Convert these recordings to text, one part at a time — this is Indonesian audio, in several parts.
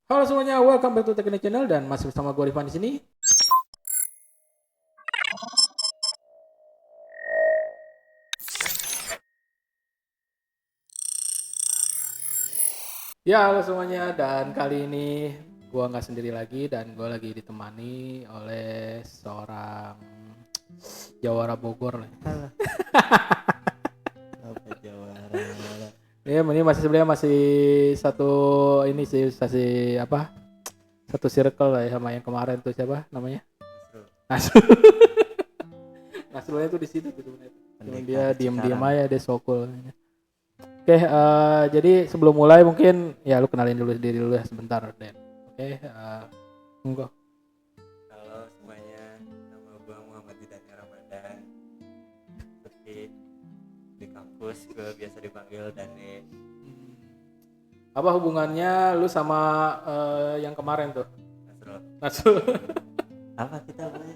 Halo semuanya, welcome back to Teknik Channel dan masih bersama gue Rifan di sini. Ya, halo semuanya, dan kali ini gue nggak sendiri lagi dan gue lagi ditemani oleh seorang Jawara Bogor. Halo. Apa Jawara? Ya, ini masih sebenarnya masih satu ini sih, masih apa? Satu circle lah ya sama yang kemarin tuh siapa namanya? Nasrul. Nasrulnya tuh di situ gitu sebenarnya. Cuma dia diem-diem aja, dia sokul. Oke, jadi sebelum mulai mungkin ya lu kenalin dulu diri dulu ya sebentar, Den. Oke, enggak. Halo semuanya, nama gue Muhammad Didani Ramadan. Seperti di kampus gue biasa dipanggil Dani. Apa hubungannya lu sama yang kemarin tuh? Nasrul. Nasrul. Apa kita boleh?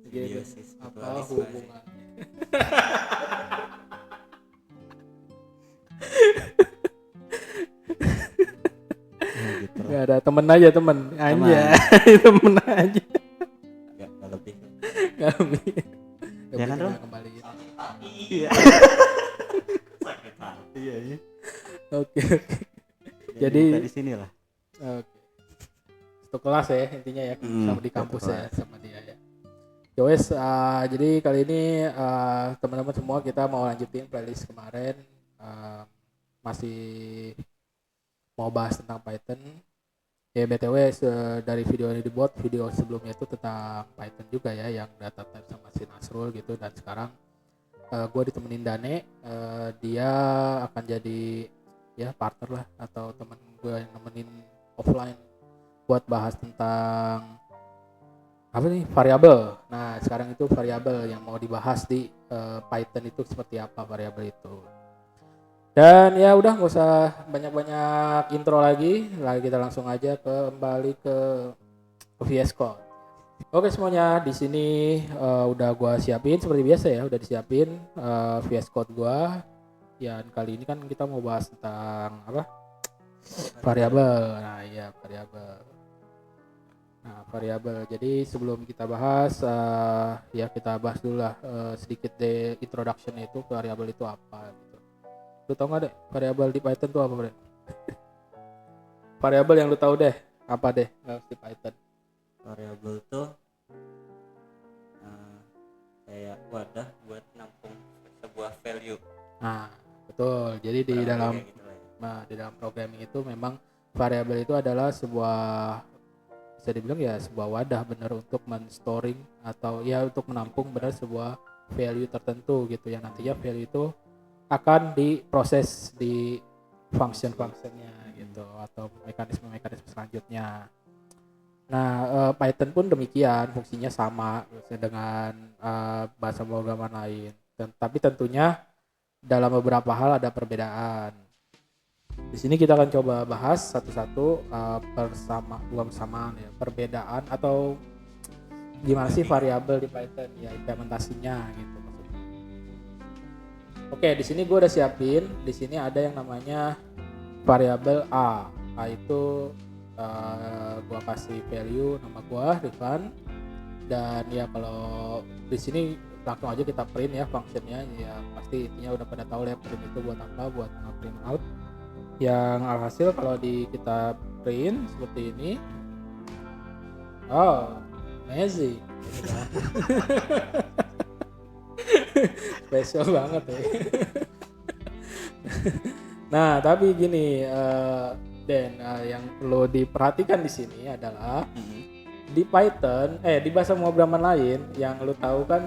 Simbiosis Apa mutualisme sih. hubungannya? Ya gitu lah. Gak ada temen aja temen aja. Temen aja. Gak lebih. Gak lebih. Ya kan, Rom? Kembali. Iya. Sakit hati ya. Oke. Jadi Jadi di sini lah. oke. Satu kelas ya intinya ya, sama di kampus ya sama dia ya. Yowes, jadi kali ini teman-teman semua kita mau lanjutin playlist kemarin, masih mau bahas tentang Python. Ya BTW dari video ini dibuat, video sebelumnya itu tentang Python juga ya, yang data type sama si Nasrul gitu, dan sekarang gue ditemenin Dane, dia akan jadi ya partner lah atau teman gue yang nemenin offline buat bahas tentang apa nih, variabel. Nah sekarang itu variabel yang mau dibahas di Python itu seperti apa variabel itu. Dan ya udah nggak usah banyak-banyak intro lagi kita langsung aja kembali ke VS Code. Oke semuanya, di sini udah gua siapin seperti biasa ya, udah disiapin VS Code gua. Ya kali ini kan kita mau bahas tentang apa? Variabel. Nah iya variabel. Nah, variabel. Jadi sebelum kita bahas, ya kita bahas dulu lah sedikit deh introduction itu variabel itu apa gitu. Lu tau nggak deh variabel di Python itu apa, Bre? Variabel yang lu tahu deh, apa deh di Python? Variabel tuh kayak wadah buat nampung sebuah value. Nah, betul. Jadi di dalam Gitu lah ya. nah, di dalam programming itu memang variabel itu adalah sebuah, bisa dibilang ya sebuah wadah benar untuk men-storing atau ya untuk menampung benar sebuah value tertentu gitu yang nantinya value itu akan diproses di function-functionnya gitu atau mekanisme-mekanisme selanjutnya. Nah, Python pun demikian, fungsinya sama dengan bahasa pemrograman lain. Tapi tentunya dalam beberapa hal ada perbedaan. Di sini kita akan coba bahas satu-satu bukan persamaan ya, perbedaan atau gimana sih variabel di Python ya, implementasinya gitu maksudnya. Oke, di sini gue udah siapin. Di sini ada yang namanya variabel A. A itu gue kasih value nama gue Rifan, dan ya kalau di sini langsung aja kita print ya functionnya, ya pasti intinya udah pada tahu ya print itu buat apa, buat nge-print out. Yang alhasil kalau kita print seperti ini, oh amazing. Special banget ya. Nah tapi gini, Dan, yang perlu diperhatikan di sini adalah di Python, di bahasa pemrograman lain yang lu tahu kan,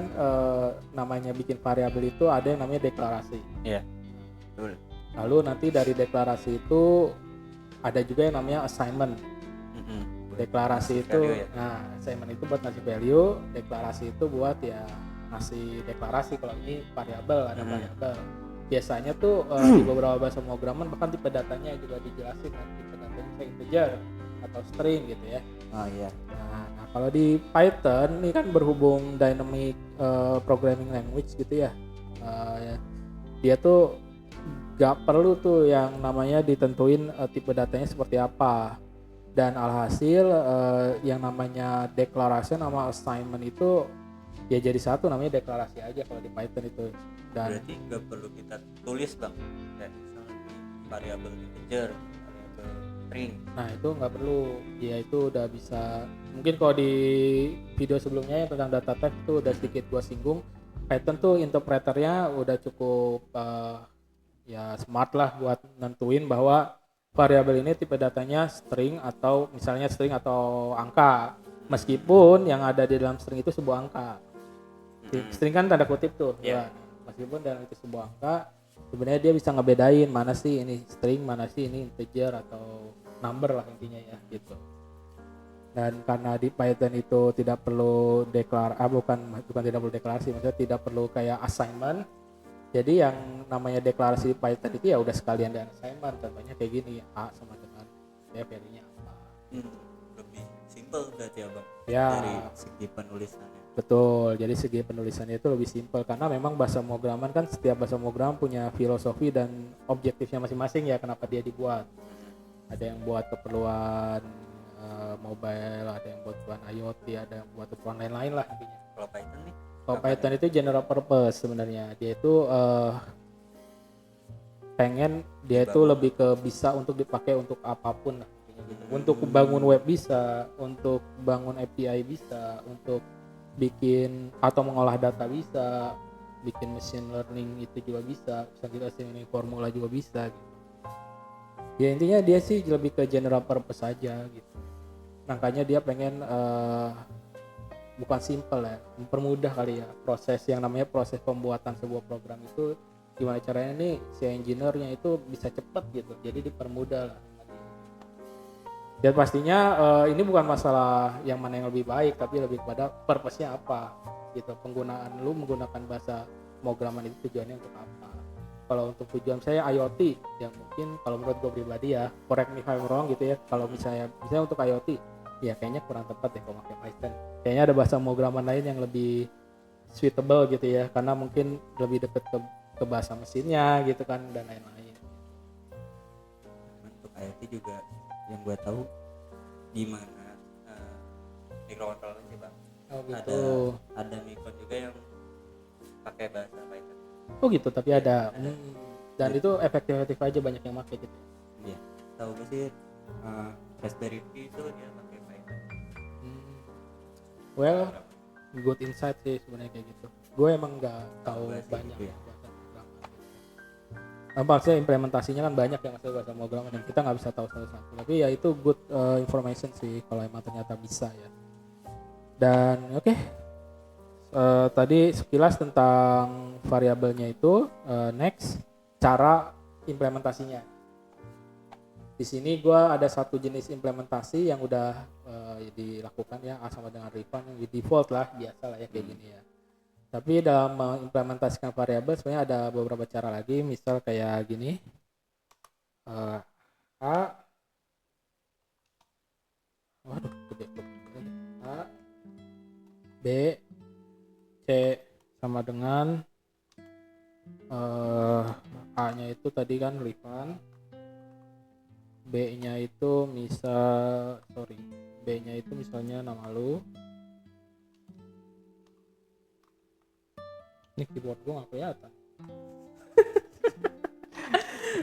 namanya bikin variabel itu ada yang namanya deklarasi. Iya. Betul. Lalu nanti dari deklarasi itu ada juga yang namanya assignment. Deklarasi itu, ya? nah assignment itu buat ngasih value, deklarasi itu buat ya ngasih deklarasi kalau ini variabel, ada variabel. Biasanya tuh di beberapa bahasa pemrograman bahkan tipe datanya juga dijelasin kan, tipe datanya kayak integer atau string gitu ya. Oh iya. Nah kalau di Python ini kan berhubung dynamic programming language gitu ya, dia tuh gak perlu tuh yang namanya ditentuin tipe datanya seperti apa. Dan alhasil yang namanya declaration sama assignment itu ya jadi satu, namanya deklarasi aja kalau di Python itu. Dan berarti nggak perlu kita tulis bang, kayak misalnya variabel integer, variabel string. nah itu nggak perlu, ya itu udah bisa. Mungkin kalau di video sebelumnya yang tentang data type itu udah sedikit gua singgung, Python tuh interpreternya udah cukup ya smart lah buat nentuin bahwa variabel ini tipe datanya string atau misalnya string atau angka, meskipun yang ada di dalam string itu sebuah angka. String kan tanda kutip tuh, Yeah. ya. Meskipun dalam itu sebuah angka, sebenarnya dia bisa ngebedain mana sih ini string, mana sih ini integer atau number lah intinya ya gitu. Dan karena di Python itu tidak perlu bukan tidak perlu deklarasi, maksudnya tidak perlu kayak assignment. Jadi yang namanya deklarasi di Python itu ya udah sekalian dan assignment. Contohnya kayak gini, A sama dengan ya value-nya apa. Lebih simple berarti ya bang, Ya. dari segi penulisannya. Betul, jadi segi penulisannya itu lebih simpel karena memang bahasa pemrograman kan setiap bahasa pemrograman punya filosofi dan objektifnya masing-masing ya kenapa dia dibuat. Ada yang buat keperluan mobile, ada yang buat keperluan IoT, ada yang buat keperluan lain-lain lah intinya. Kalau Python nih? Kalau Python itu general purpose sebenarnya, dia itu pengen dia itu lebih ke bisa untuk dipakai untuk apapun lah. Gitu. Untuk bangun web bisa, untuk bangun API bisa, untuk bikin atau mengolah data bisa, bikin machine learning itu juga bisa kita learning formula juga bisa gitu. Ya intinya dia sih lebih ke general purpose saja gitu. Makanya dia pengen bukan simple ya, mempermudah kali ya proses yang namanya proses pembuatan sebuah program itu gimana caranya nih si engineer-nya itu bisa cepat gitu, jadi dipermudah lah. Dan pastinya ini bukan masalah yang mana yang lebih baik, tapi lebih kepada purpose-nya apa gitu. Penggunaan lu menggunakan bahasa pemrograman itu tujuannya untuk apa. Kalau untuk tujuan saya IoT, yang mungkin kalau menurut gue pribadi ya, correct me if I'm wrong gitu ya. Kalau misalnya untuk IoT, ya kayaknya kurang tepat ya kalau pakai Python. Kayaknya ada bahasa pemrograman lain yang lebih suitable gitu ya, karena mungkin lebih dekat ke bahasa mesinnya gitu kan dan lain-lain. Untuk IoT juga yang gue tahu gimana microcontroller sih bang. Oh gitu. Ada micro juga yang pakai bahasa Python. Oh gitu, tapi ada. Dan itu efektif aja, banyak yang pakai gitu. Iya. Tahu gue sih Raspberry Pi itu dia pakai Python. Well, good insight sih sebenarnya kayak gitu. Gue emang nggak tahu banyak gitu ya. bahasa pemrograman. Maksudnya implementasinya kan banyak yang masih bahasa pemrograman dan kita nggak bisa tahu satu-satu. Tapi ya itu good information sih kalau emang ternyata bisa ya. Dan oke. Tadi sekilas tentang variabelnya itu. Next, cara implementasinya. Di sini gue ada satu jenis implementasi yang udah dilakukan ya, sama dengan refund yang di default lah, biasa lah ya kayak gini ya. Tapi dalam mengimplementasikan variabel sebenarnya ada beberapa cara lagi, misal kayak gini. A, B, C sama dengan A-nya itu tadi kan refund, B-nya itu B-nya itu misalnya nama lu. Ini keyboard gue nggak kelihatan.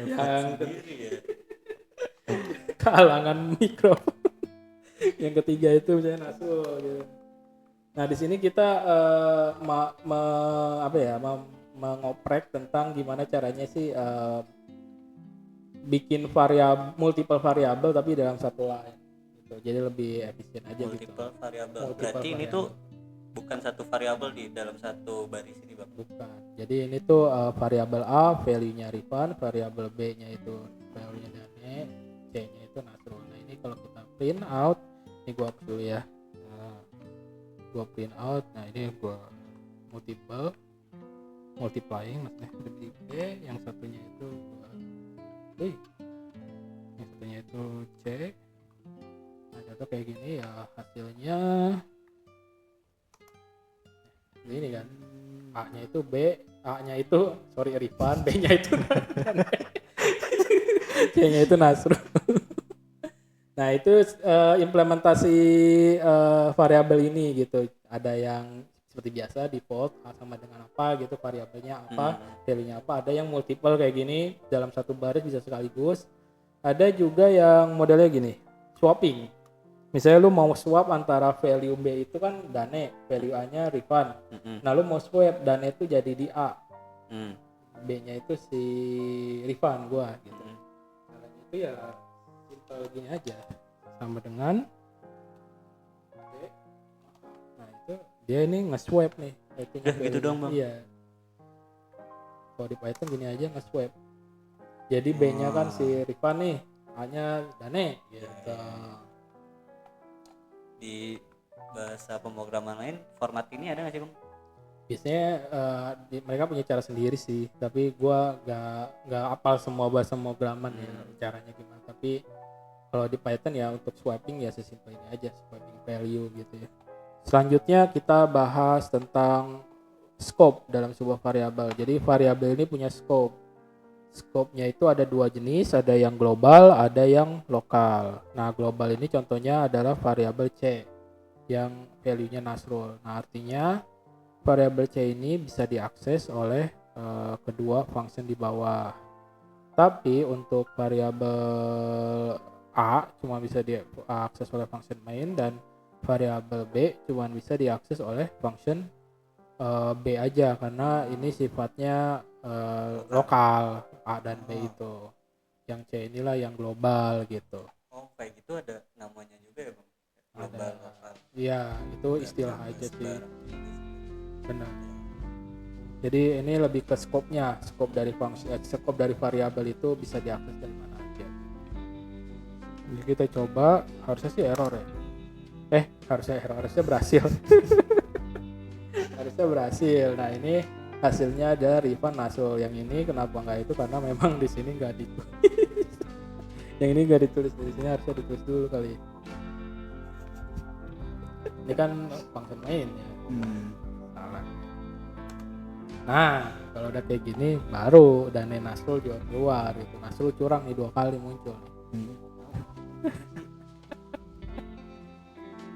Yang kalangan mikrofon. Yang ketiga itu misalnya Nasul gitu. Nah di sini kita mengoprek tentang gimana caranya sih bikin multiple variabel tapi dalam satu line gitu. Jadi lebih efisien aja multiple gitu. Variable. Berarti ini tuh bukan satu variabel di dalam satu baris ini bang? Bukan. Jadi ini tuh variabel A value-nya refund, variabel B-nya itu value-nya dane, C-nya itu natural. Nah ini kalau kita print out, ini gua hapus dulu ya. Gua print out. Nah ini gua multiplying maksudnya lebih B, yang satunya itu yang satunya itu C. Nah contoh kayak gini ya, hasilnya ini kan, A-nya itu B, A-nya itu refund, B-nya itu C-nya itu Nasrul. Nah itu implementasi variabel ini gitu. Ada yang seperti biasa default sama dengan apa gitu, variabelnya apa, value-nya apa. Ada yang multiple kayak gini dalam satu baris bisa sekaligus. Ada juga yang modelnya gini, swapping. Misalnya lu mau swap antara value B itu kan Dane, value A-nya Rifan. Nah lu mau swap Dane itu jadi di A, B-nya itu si Rifan gua gitu. Caranya itu ya simple gini aja, sama dengan B. Nah itu dia ini nge-swap nih. Gitu doang, Bang. Iya. Kalau di Python gini aja nge-swap. Jadi B-nya kan si Rifan nih, A-nya Dane gitu. Di bahasa pemrograman lain format ini ada nggak sih, Bang? Biasanya mereka punya cara sendiri sih, tapi gua nggak hafal semua bahasa pemrograman ya caranya gimana. Tapi kalau di Python ya untuk swapping ya sesimpel ini aja, swapping value gitu ya. Selanjutnya kita bahas tentang scope dalam sebuah variabel. Jadi variabel ini punya scope. Scope-nya itu ada dua jenis, ada yang global, ada yang lokal. Nah, global ini contohnya adalah variabel C yang value-nya Nasrul. Nah, artinya variabel C ini bisa diakses oleh kedua function di bawah. Tapi untuk variabel A cuma bisa diakses oleh function main, dan variabel B cuma bisa diakses oleh function B aja, karena ini sifatnya lokal A dan B itu. Yang C inilah yang global gitu. Oh, kayak gitu ada namanya juga ya, Bang? Global, lokal. Iya, itu istilah aja sih. Benar. Jadi ini lebih ke scope-nya, scope dari variabel itu bisa diakses dari mana aja. Jadi kita coba, harusnya sih error ya. Harusnya berhasil. Harusnya berhasil. Nah, ini hasilnya ada Rifan Nasrul. Yang ini kenapa nggak itu, karena memang di sini nggak ditulis. Yang ini nggak ditulis, di sini harusnya ditulis dulu kali. Ini kan function main ya. Salah. Nah, kalau udah kayak gini baru Dane Nasrul juga keluar itu. Nasrul curang nih 2 kali muncul.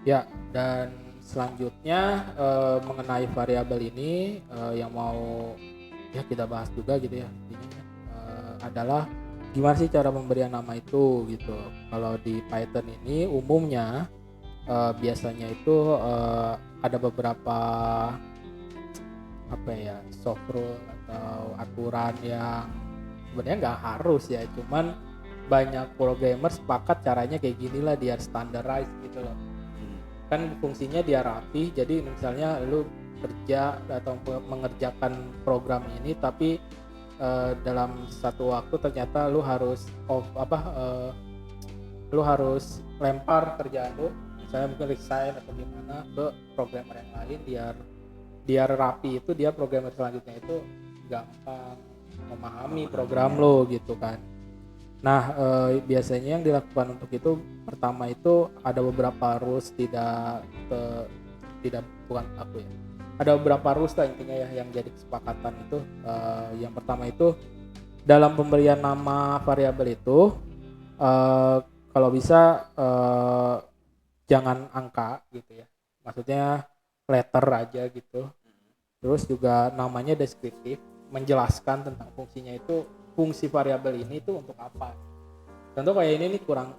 Ya, dan selanjutnya mengenai variabel ini yang mau ya kita bahas juga gitu ya, intinya adalah gimana sih cara pemberian nama itu gitu. Kalau di Python ini umumnya biasanya itu ada beberapa soft rule atau aturan yang sebenarnya nggak harus ya, cuman banyak programmer sepakat caranya kayak gini lah, biar standardized gitu loh. Kan fungsinya dia rapi, jadi misalnya lu kerja atau mengerjakan program ini, tapi dalam satu waktu ternyata lu harus lu harus lempar kerjaan lu, misalnya mungkin resign atau gimana, ke programmer yang lain, biar rapi itu, dia programmer selanjutnya itu gampang memahami program lo gitu kan. Nah, biasanya yang dilakukan untuk itu, pertama itu ada beberapa rules, ada beberapa rules lah intinya ya yang jadi kesepakatan itu. Yang pertama itu dalam pemberian nama variabel itu kalau bisa jangan angka gitu ya, maksudnya letter aja gitu. Terus juga namanya deskriptif, menjelaskan tentang fungsinya itu, fungsi variabel ini itu untuk apa. Contoh kayak ini nih kurang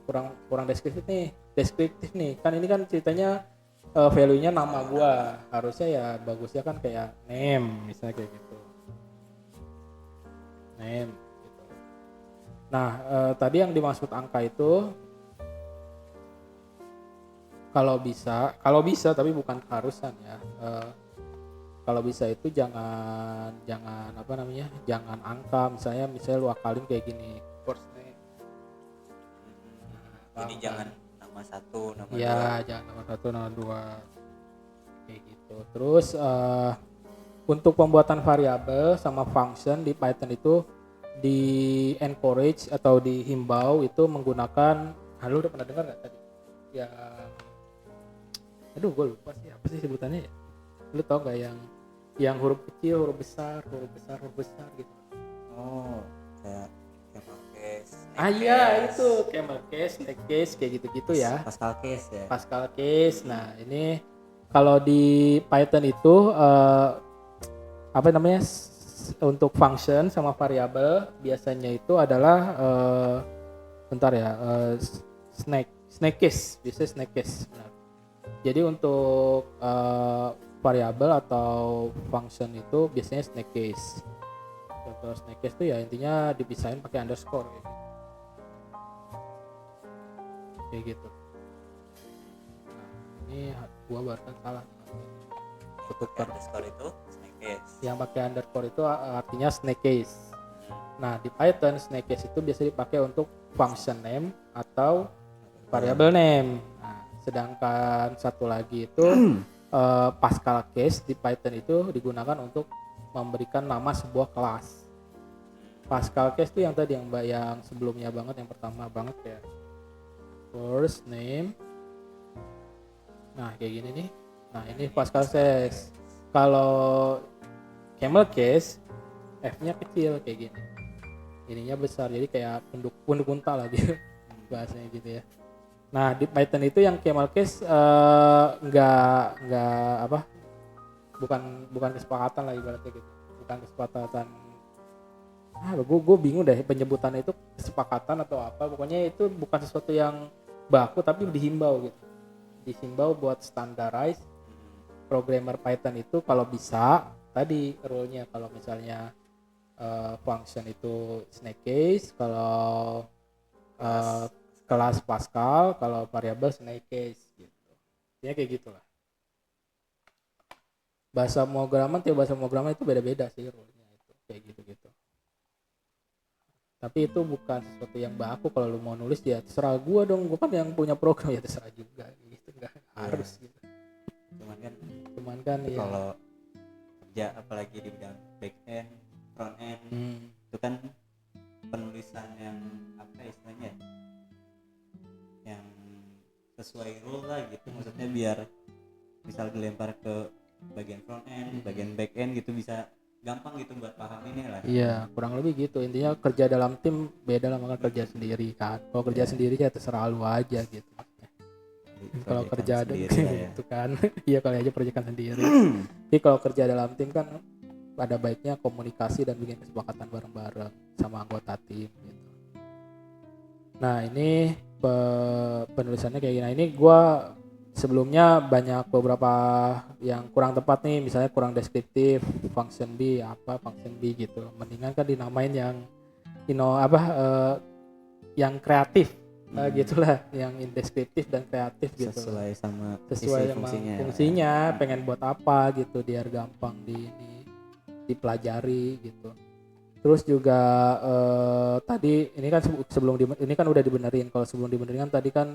deskriptif nih. Kan ini kan ceritanya value-nya nama gua. Harusnya ya bagusnya kan kayak name misalnya kayak gitu. Name gitu. Nah, tadi yang dimaksud angka itu kalau bisa tapi bukan keharusan ya. Kalau bisa itu jangan jangan angka, misalnya lu akalin kayak gini, first name. Jadi jangan nama 1, nama 2. Ya, jangan nama 1, nama 2 kayak gitu. Terus untuk pembuatan variabel sama function di Python itu di encourage atau dihimbau itu menggunakan, lu udah pernah dengar nggak tadi? Ya, gue lupa sih apa sih sebutannya ya. Lu tau nggak yang huruf kecil, huruf besar gitu? Oh, kayak pakai snake Iya itu camel case, snake case kayak gitu-gitu ya. Pascal case ya. Pascal case. Nah ini kalau di Python itu apa namanya untuk function sama variabel biasanya itu adalah bentar ya snake case, biasanya snake case. Nah, jadi untuk variabel atau function itu biasanya snake case. Contoh snake case itu ya intinya dipisahin pakai underscore kayak gitu. Nah, ini gua barusan salah. Pakai underscore itu snake case. Yang pakai underscore itu artinya snake case. Nah, di Python snake case itu biasa dipakai untuk function name atau variable name. Nah, sedangkan satu lagi itu Pascal case di Python itu digunakan untuk memberikan nama sebuah kelas. Pascal case itu yang tadi yang sebelumnya banget, yang pertama banget ya. First name. Nah, kayak gini nih. Nah, ini Pascal case. Kalau camel case F-nya kecil kayak gini. Ininya besar, jadi kayak punduk unta lah gitu. Bahasanya gitu ya. Nah, di Python itu yang camel case enggak apa? Bukan kesepakatan lah ibaratnya gitu. Bukan kesepakatan. Gue bingung deh penyebutannya itu kesepakatan atau apa. Pokoknya itu bukan sesuatu yang baku tapi dihimbau gitu. Dihimbau buat standarize programmer Python itu kalau bisa tadi rule-nya kalau misalnya function itu snake case, kalau kelas Pascal, kalau variabel snake case gitu. Ya kayak gitulah. Bahasa pemrograman itu beda-beda sih rule-nya itu kayak gitu-gitu. Tapi itu bukan sesuatu yang baku. Kalau lu mau nulis ya terserah gua dong, gua kan yang punya program ya terserah juga gitu, nggak harus gitu. Cuman kan ya kalau kerja apalagi di bidang back end, front end itu kan penulisan yang apa istilahnya yang sesuai rule lah gitu, maksudnya biar misal dilempar ke bagian front end, bagian back end gitu bisa gampang gitu buat paham ini lah. Iya, kurang lebih gitu. Intinya kerja dalam tim beda lah makan kerja sendiri kan. Kalau kerja sendiri ya terserah lu aja gitu. Kalau kerja ada gitu kan. Iya kali aja proyekan sendiri. Tapi kalau kerja dalam tim kan ada baiknya komunikasi dan bikin kesepakatan bareng-bareng sama anggota tim gitu. Nah, ini penulisannya kayak gini. Nah, ini gua sebelumnya banyak beberapa yang kurang tepat nih, misalnya kurang deskriptif, function B gitu. Mendingan kan dinamain yang yang kreatif. Gitulah, yang indeskriptif dan kreatif gitu. Sesuai sama fungsinya, pengen buat apa gitu biar gampang dipelajari gitu. Terus juga tadi ini kan ini kan udah dibenerin. Kalau sebelum dibenerin kan tadi kan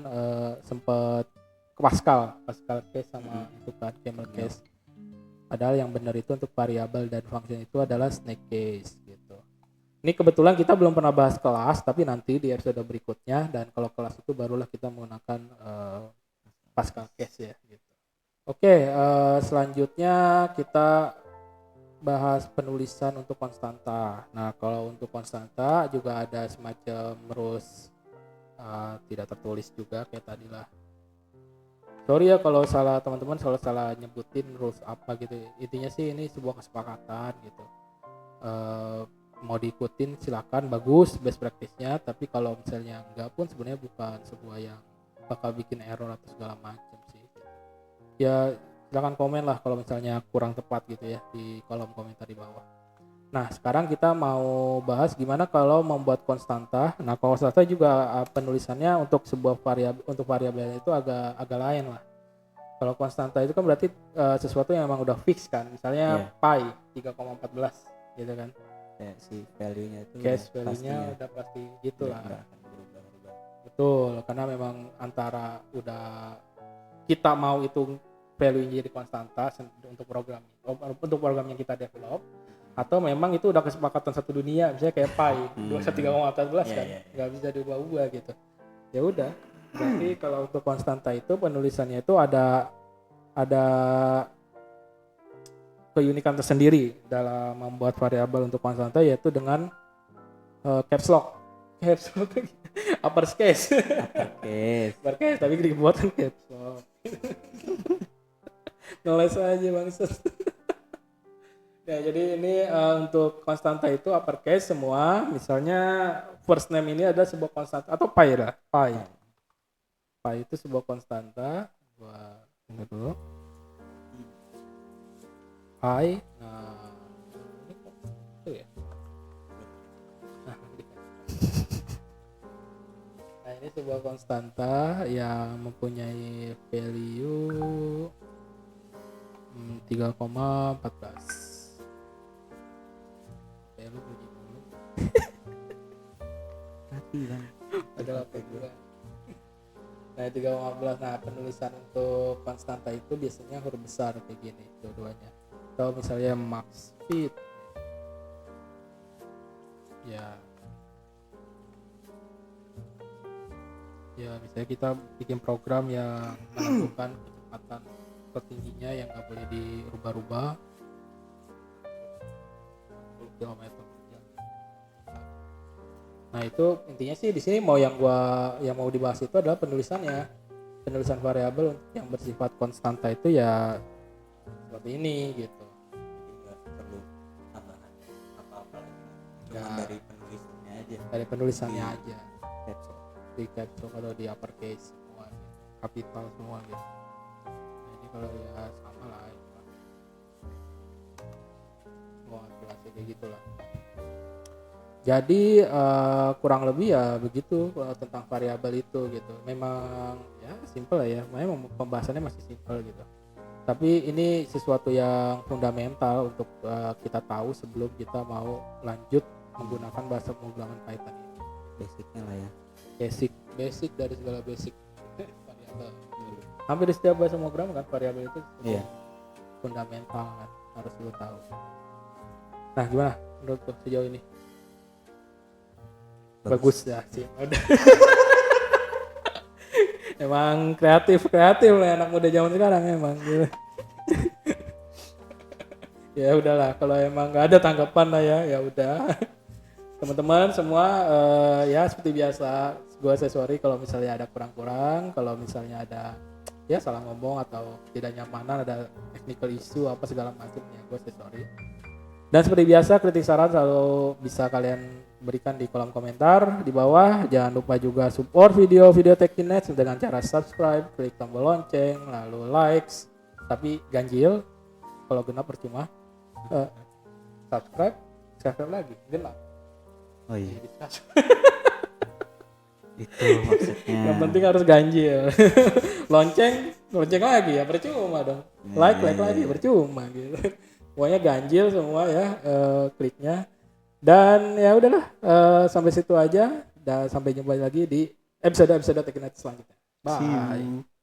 sempet Pascal case sama itu kan camel case. Padahal yang benar itu untuk variabel dan function itu adalah snake case gitu. Ini kebetulan kita belum pernah bahas kelas, tapi nanti di episode berikutnya, dan kalau kelas itu barulah kita menggunakan Pascal case ya gitu. Oke, selanjutnya kita bahas penulisan untuk konstanta. Nah, kalau untuk konstanta juga ada semacam rules tidak tertulis juga kayak tadi lah. Sorry ya kalau salah teman-teman, kalau salah nyebutin rules apa gitu. Intinya sih ini sebuah kesepakatan gitu. Mau diikutin silakan, bagus best practice-nya, tapi kalau misalnya enggak pun sebenarnya bukan sebuah yang bakal bikin error atau segala macam sih. Ya silakan komen lah kalau misalnya kurang tepat gitu ya di kolom komentar di bawah. Nah, sekarang kita mau bahas gimana kalau membuat konstanta. Nah, konstanta juga penulisannya untuk sebuah variabel itu agak lain lah. Kalau konstanta itu kan berarti sesuatu yang memang udah fix kan. Misalnya pi 3,14 gitu kan. Ya, si value-nya itu value-nya udah pasti gitu lah. Betul, karena memang antara udah kita mau itu value jadi konstanta untuk program yang kita develop, atau memang itu udah kesepakatan satu dunia, misalnya kayak pi 3,14 kan, nggak bisa diubah-ubah gitu. Ya udah, berarti kalau untuk konstanta itu penulisannya itu ada keunikan tersendiri dalam membuat variabel untuk konstanta, yaitu dengan caps lock. caps lock upper case Oke. upper case tapi dibuatkan caps lock. Ngeles aja bangsat. Ya jadi ini untuk konstanta itu uppercase semua. Misalnya first name ini ada sebuah konstanta atau pi lah, pi. Pi itu sebuah konstanta. Gua tunggu dulu. Pi. Nah, ini kok itu ya. Nah, ini sebuah konstanta yang mempunyai value 3,14. Lu bunyi dulu. Mati bang. Adalah juga. Nah 3,15. Nah penulisan untuk konstanta itu biasanya huruf besar kayak gini dua-duanya. Atau misalnya max speed. Ya misalnya kita bikin program yang menentukan kecepatan tertingginya yang nggak boleh dirubah-rubah 10 km per jam. Nah itu intinya sih di sini yang mau dibahas itu adalah penulisannya, penulisan variabel yang bersifat konstanta itu ya seperti ini gitu. Jadi nggak perlu tambahan apa-apa lagi. Cuma Ya. dari penulisannya aja. Dari penulisannya aja Caps lock. di caps lock atau di uppercase semua gitu. Kapital semua gitu. Nah ini kalau ya sama lah itu lah. Semua jelasnya kayak gitulah. Jadi kurang lebih ya begitu tentang variabel itu gitu. Memang ya simple lah ya. Memang pembahasannya masih simple gitu. Tapi ini sesuatu yang fundamental untuk kita tahu sebelum kita mau lanjut menggunakan bahasa pemrograman Python ini. Basicnya lah ya. Basic dari segala basic variabel. Hampir di setiap bahasa pemrograman kan variabel itu Iya. fundamental kan, harus lu tahu. Nah gimana menurut lu sejauh ini? Bagus ya sih. Udah. Emang kreatif lah anak muda zaman sekarang emang gitu. Ya udahlah kalau emang nggak ada tanggapan lah ya udah. Teman-teman semua ya seperti biasa gua sorry kalau misalnya ada kurang-kurang, kalau misalnya ada ya salah ngomong atau tidak nyamanan, ada technical issue apa segala macam ya gua sorry. Dan seperti biasa kritik saran selalu bisa kalian berikan di kolom komentar di bawah. Jangan lupa juga support video-video TechInEdge dengan cara subscribe, klik tombol lonceng, lalu likes. Tapi ganjil, kalau genap percuma. Subscribe lagi, genap. Oh iya. Discuss. Itu maksudnya. Yang penting harus ganjil. lonceng lagi ya percuma dong. Like lagi percuma gitu. Pokoknya ganjil semua ya kliknya. Dan ya udahlah sampai situ aja. Dan sampai jumpa lagi di episode TechInEdge selanjutnya. Bye.